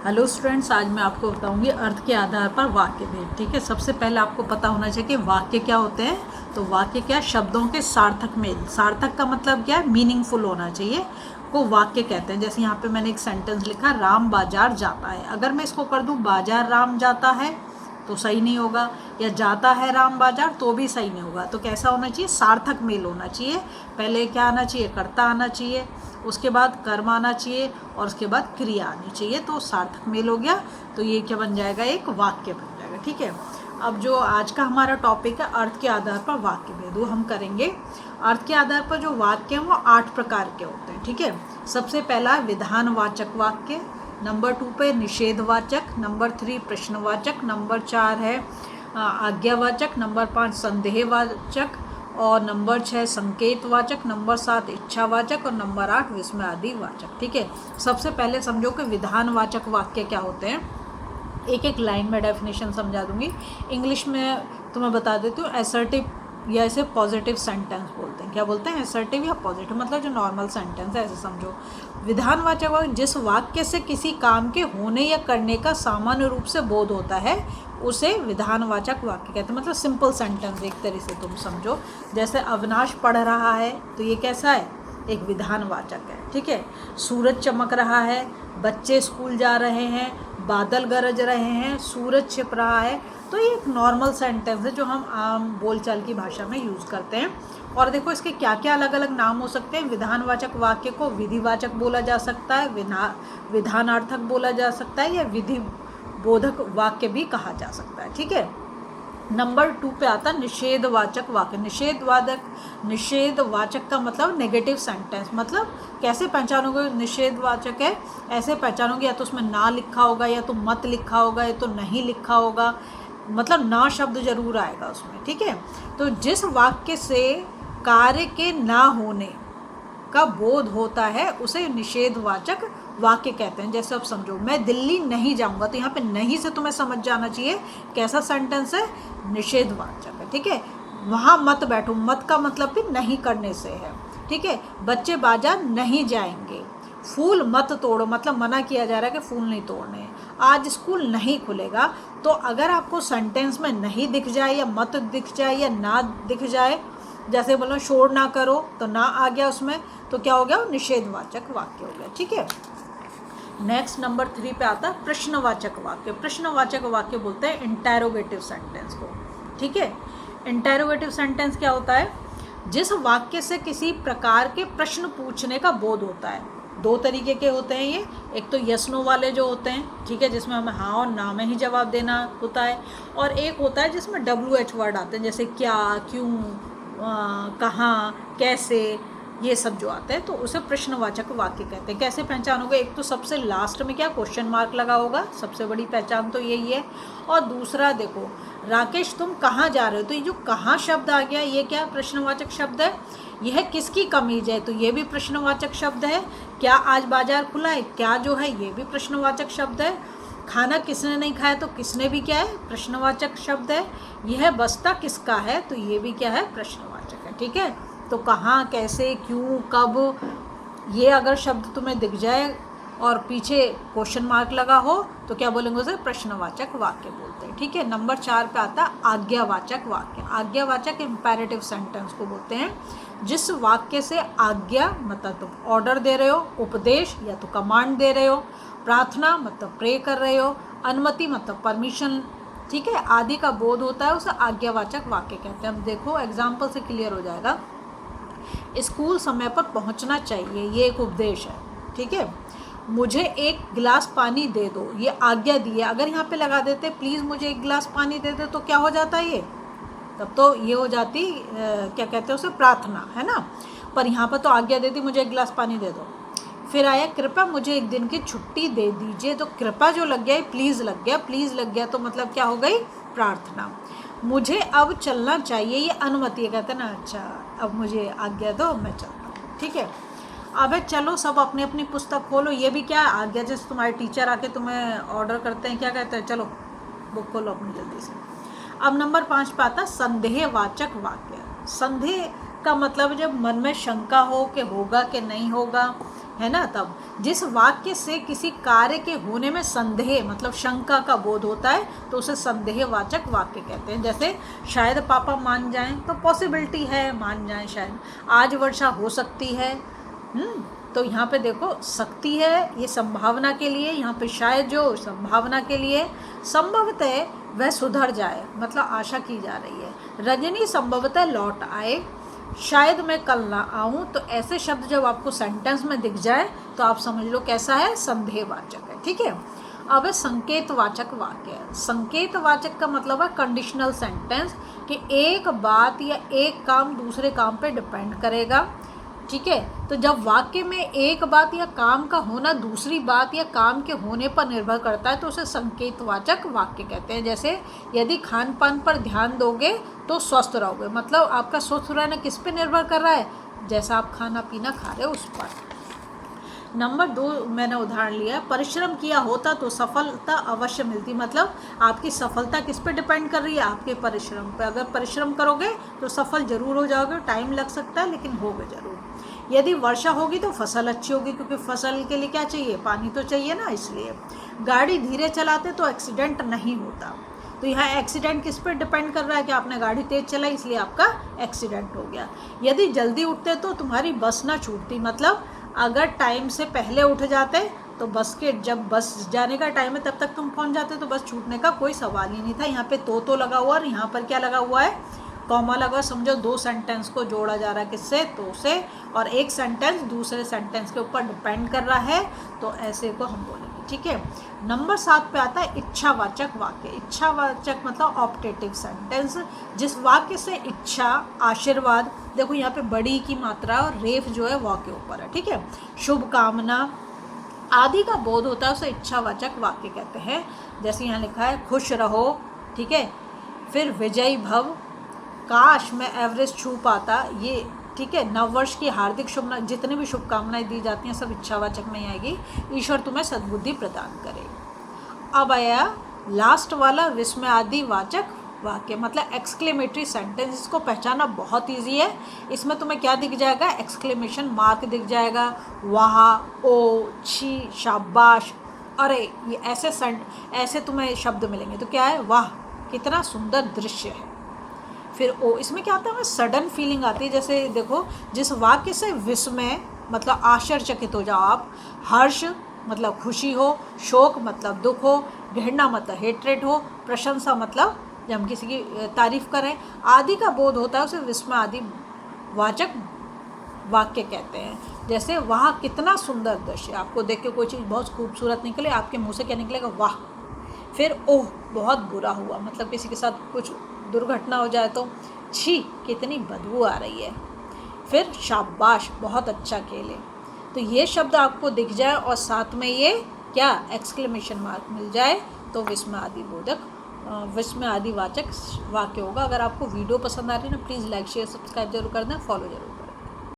Hello students, आज मैं आपको बताऊंगी अर्थ के आधार पर वाक्य भेद। ठीक है, सबसे पहले आपको पता होना चाहिए कि वाक्य क्या होते हैं। तो वाक्य क्या, शब्दों के सार्थक मेल। सार्थक का मतलब क्या है, मीनिंगफुल होना चाहिए, को वाक्य कहते हैं। जैसे यहाँ पे मैंने एक सेंटेंस लिखा, राम बाजार जाता है। अगर मैं इसको कर दूँ बाजार राम जाता है तो सही नहीं होगा, या जाता है राम बाजार तो भी सही नहीं होगा। तो कैसा होना चाहिए, सार्थक मेल होना चाहिए। पहले क्या आना चाहिए, कर्ता आना चाहिए, उसके बाद कर्म आना चाहिए, और उसके बाद क्रिया आनी चाहिए। तो सार्थक मेल हो गया, तो ये क्या बन जाएगा, एक वाक्य बन जाएगा। ठीक है, अब जो आज का हमारा टॉपिक है अर्थ के आधार पर वाक्य भेद, वो हम करेंगे। अर्थ के आधार पर जो वाक्य हैं वो 8 प्रकार के होते हैं। ठीक है, सबसे पहला विधानवाचक वाक्य, नंबर 2 पे निषेधवाचक, नंबर 3 प्रश्नवाचक, नंबर 4 है आज्ञावाचक, नंबर 5 संदेहवाचक, और नंबर 6 संकेतवाचक, नंबर 7 इच्छावाचक, और नंबर 8 विस्मय आदि वाचक। ठीक है, सबसे पहले समझो कि विधानवाचक वाक्य क्या होते हैं। एक एक लाइन में डेफिनेशन समझा दूंगी। इंग्लिश में तो मैं बता देती हूँ, असर्टिव या इसे पॉजिटिव सेंटेंस बोलते हैं। क्या बोलते हैं, असर्टिव या पॉजिटिव, मतलब जो नॉर्मल सेंटेंस है, ऐसे समझो। विधानवाचक वाक्य जिस वाक्य से किसी काम के होने या करने का सामान्य रूप से बोध होता है उसे विधानवाचक वाक्य कहते हैं। मतलब सिंपल सेंटेंस एक तरह से तुम समझो। जैसे अविनाश पढ़ रहा है तो ये कैसा है, एक विधानवाचक है। ठीक है, सूरज चमक रहा है, बच्चे स्कूल जा रहे हैं, बादल गरज रहे हैं, सूरज छिप रहा है। तो ये एक नॉर्मल सेंटेंस है जो हम आम बोलचाल की भाषा में यूज़ करते हैं। और देखो इसके क्या क्या अलग अलग नाम हो सकते हैं। विधानवाचक वाक्य को विधिवाचक बोला जा सकता है, विधानार्थक बोला जा सकता है, या विधि बोधक वाक्य भी कहा जा सकता है। ठीक है, नंबर 2 पे आता है निषेधवाचक वाक्य। निषेधवाचक का मतलब नेगेटिव सेंटेंस। मतलब कैसे पहचानोगे निषेधवाचक है, ऐसे पहचानोगे या तो उसमें ना लिखा होगा, या तो मत लिखा होगा, या तो नहीं लिखा होगा, मतलब ना शब्द जरूर आएगा उसमें। ठीक है, तो जिस वाक्य से कार्य के ना होने का बोध होता है उसे निषेधवाचक वाक्य कहते हैं। जैसे अब समझो मैं दिल्ली नहीं जाऊंगा, तो यहाँ पे नहीं से तुम्हें समझ जाना चाहिए कैसा सेंटेंस है, निषेधवाचक है। ठीक है, वहाँ मत बैठो, मत का मतलब भी नहीं करने से है। ठीक है, बच्चे बाजार नहीं जाएंगे, फूल मत तोड़ो, मतलब मना किया जा रहा है कि फूल नहीं तोड़ने, आज स्कूल नहीं खुलेगा। तो अगर आपको सेंटेंस में नहीं दिख जाए, या मत दिख जाए, या ना दिख जाए, जैसे बोलो शोर ना करो तो ना आ गया उसमें, तो क्या हो गया, वो निषेधवाचक वाक्य हो गया। ठीक है, नेक्स्ट नंबर 3 पे आता है प्रश्नवाचक वाक्य। प्रश्नवाचक वाक्य बोलते हैं इंटेरोगेटिव सेंटेंस को। ठीक है, इंटेरोगेटिव सेंटेंस क्या होता है, जिस वाक्य से किसी प्रकार के प्रश्न पूछने का बोध होता है। 2 तरीके के होते हैं ये, एक तो यस नो वाले जो होते हैं, ठीक है, जिसमें हमें हाँ और ना में ही जवाब देना होता है, और एक होता है जिसमें WH वर्ड आते हैं, जैसे क्या, क्यों, कहाँ, कैसे, ये सब जो आते हैं, तो उसे प्रश्नवाचक वाक्य कहते हैं। कैसे पहचानोगे, एक तो सबसे लास्ट में क्या क्वेश्चन मार्क लगा होगा, सबसे बड़ी पहचान तो यही है। और दूसरा देखो, राकेश तुम कहाँ जा रहे हो, तो ये जो कहाँ शब्द आ गया, ये क्या प्रश्नवाचक शब्द है। यह किसकी कमीज है, तो ये भी प्रश्नवाचक शब्द है। क्या आज बाजार खुला है, क्या जो है ये भी प्रश्नवाचक शब्द है। खाना किसने नहीं खाया, तो किसने भी क्या है, प्रश्नवाचक शब्द है। यह बस्ता किसका है, तो ये भी क्या है, प्रश्नवाचक है। ठीक है, तो कहाँ, कैसे, क्यों, कब, ये अगर शब्द तुम्हें दिख जाए और पीछे क्वेश्चन मार्क लगा हो तो क्या बोलेंगे, उसे प्रश्नवाचक वाक्य बोलते हैं। ठीक है, नंबर 4 पे आता है आज्ञावाचक वाक्य। आज्ञावाचक इम्पेरेटिव सेंटेंस को बोलते हैं, जिस वाक्य से आज्ञा मतलब तुम ऑर्डर दे रहे हो, उपदेश या तो कमांड दे रहे हो, प्रार्थना मतलब प्रे कर रहे हो, अनुमति मतलब परमिशन, ठीक है, आदि का बोध होता है, उसे आज्ञावाचक वाक्य कहते हैं। हम देखो एग्जाम्पल से क्लियर हो जाएगा। स्कूल समय पर पहुंचना चाहिए, ये एक उपदेश है। ठीक है, मुझे एक गिलास पानी दे दो, ये आज्ञा दी है। अगर यहाँ पे लगा देते प्लीज़ मुझे एक गिलास पानी दे दो, तो क्या हो जाता है ये, तब तो ये हो जाती क्या कहते हैं उसे, प्रार्थना, है ना। पर यहाँ पर तो आज्ञा देती, मुझे एक गिलास पानी दे दो। फिर आया कृपया मुझे एक दिन की छुट्टी दे दीजिए, तो कृपया जो लग गया, प्लीज़ लग गया, प्लीज़ लग गया, तो मतलब क्या हो गई, प्रार्थना। मुझे अब चलना चाहिए, ये अनुमति है, कहते हैं ना, अच्छा अब मुझे आज्ञा दो, मैं चलता हूँ। ठीक है, अब चलो सब अपनी अपनी पुस्तक खोलो, ये भी क्या आज्ञा, जैसे तुम्हारे टीचर आके तुम्हें ऑर्डर करते हैं, क्या कहते हैं, चलो बुक खोलो अपनी जल्दी से। अब नंबर 5 पे आता संदेहवाचक वाक्य। संदेह का मतलब जब मन में शंका हो कि होगा कि नहीं होगा, है ना। तब जिस वाक्य से किसी कार्य के होने में संदेह मतलब शंका का बोध होता है तो उसे संदेहवाचक वाक्य कहते हैं। जैसे शायद पापा मान जाएं, तो पॉसिबिलिटी है मान जाएं शायद। आज वर्षा हो सकती है, तो यहाँ पे देखो सकती है ये संभावना के लिए, यहाँ पे शायद जो संभावना के लिए, संभवतः वह सुधर जाए मतलब आशा की जा रही है। रजनी संभवतः लौट आए, शायद मैं कल ना आऊँ। तो ऐसे शब्द जब आपको सेंटेंस में दिख जाए तो आप समझ लो कैसा है, संदेहवाचक है। ठीक है, अब है संकेतवाचक वाक्य। संकेतवाचक का मतलब है कंडीशनल सेंटेंस कि एक बात या एक काम दूसरे काम पे डिपेंड करेगा। ठीक है, तो जब वाक्य में एक बात या काम का होना दूसरी बात या काम के होने पर निर्भर करता है तो उसे संकेतवाचक वाक्य कहते हैं। जैसे यदि खान पान पर ध्यान दोगे तो स्वस्थ रहोगे, मतलब आपका स्वस्थ रहना किस पे निर्भर कर रहा है, जैसा आप खाना पीना खा रहे हो उस पर। नंबर 2 मैंने उदाहरण लिया, परिश्रम किया होता तो सफलता अवश्य मिलती, मतलब आपकी सफलता किस पे डिपेंड कर रही है, आपके परिश्रम पे। अगर परिश्रम करोगे तो सफल जरूर हो जाओगे, टाइम लग सकता है लेकिन होगे जरूर। यदि वर्षा होगी तो फसल अच्छी होगी, क्योंकि फसल के लिए क्या चाहिए, पानी तो चाहिए ना, इसलिए। गाड़ी धीरे चलाते तो एक्सीडेंट नहीं होता, तो यहाँ एक्सीडेंट किस पर डिपेंड कर रहा है कि आपने गाड़ी तेज़ चलाई इसलिए आपका एक्सीडेंट हो गया। यदि जल्दी उठते तो तुम्हारी बस ना छूटती, मतलब अगर टाइम से पहले उठ जाते तो बस के जब बस जाने का टाइम है तब तक तुम पहुंच जाते, तो बस छूटने का कोई सवाल ही नहीं था। यहाँ पे तो लगा हुआ और यहाँ पर क्या लगा हुआ है, कॉमा लगा। समझो 2 सेंटेंस को जोड़ा जा रहा है किससे, तो से, और एक सेंटेंस दूसरे सेंटेंस के ऊपर डिपेंड कर रहा है, तो ऐसे को हम बोलेंगे। ठीक है, नंबर 7 पे आता है इच्छावाचक वाक्य। इच्छावाचक मतलब ऑप्टेटिव सेंटेंस, जिस वाक्य से इच्छा, आशीर्वाद, देखो यहाँ पे बड़ी की मात्रा और रेफ जो है वाक्य ऊपर है। ठीक है, शुभ कामना आदि का बोध होता है उसे इच्छावाचक वाक्य कहते हैं। जैसे यहाँ लिखा है खुश रहो, ठीक है, फिर विजयी भव, काश मैं एवरेस्ट छू पाता, ये ठीक है, नववर्ष की हार्दिक जितने भी शुभकामनाएं दी जाती हैं सब इच्छावाचक में ही आएगी। ईश्वर तुम्हें सद्बुद्धि प्रदान करे। अब आया लास्ट वाला विस्मयादि वाचक वाक्य, मतलब एक्सक्लेमेटरी सेंटेंस। इसको पहचाना बहुत ईजी है। इसमें तुम्हें क्या दिख जाएगा, एक्सक्लेमेशन मार्क दिख जाएगा, वाह, ओ, छी, शाबाश, अरे, ये ऐसे तुम्हें शब्द मिलेंगे। तो क्या है, वाह कितना सुंदर दृश्य है। फिर ओ, इसमें क्या आता है, सडन फीलिंग आती है। जैसे देखो, जिस वाक्य से विस्मय मतलब आश्चर्यचकित हो जाओ आप, हर्ष मतलब खुशी हो, शोक मतलब दुख हो, घृणा मतलब हेट्रेड हो, प्रशंसा मतलब जब हम किसी की तारीफ करें, आदि का बोध होता है उसे विस्मय आदि वाचक वाक्य कहते हैं। जैसे वाह कितना सुंदर दृश्य, आपको देख के कोई चीज़ बहुत खूबसूरत निकले, आपके मुंह से क्या निकलेगा, वाह। फिर ओह बहुत बुरा हुआ, मतलब किसी के साथ कुछ दुर्घटना हो जाए तो छी कितनी बदबू आ रही है। फिर शाबाश बहुत अच्छा खेले। तो ये शब्द आपको दिख जाए और साथ में ये क्या एक्सक्लेमेशन मार्क मिल जाए तो विस्मय आदि वाचक वाक्य होगा। अगर आपको वीडियो पसंद आ रही है ना, प्लीज़ लाइक शेयर सब्सक्राइब जरूर कर दें, फॉलो जरूर।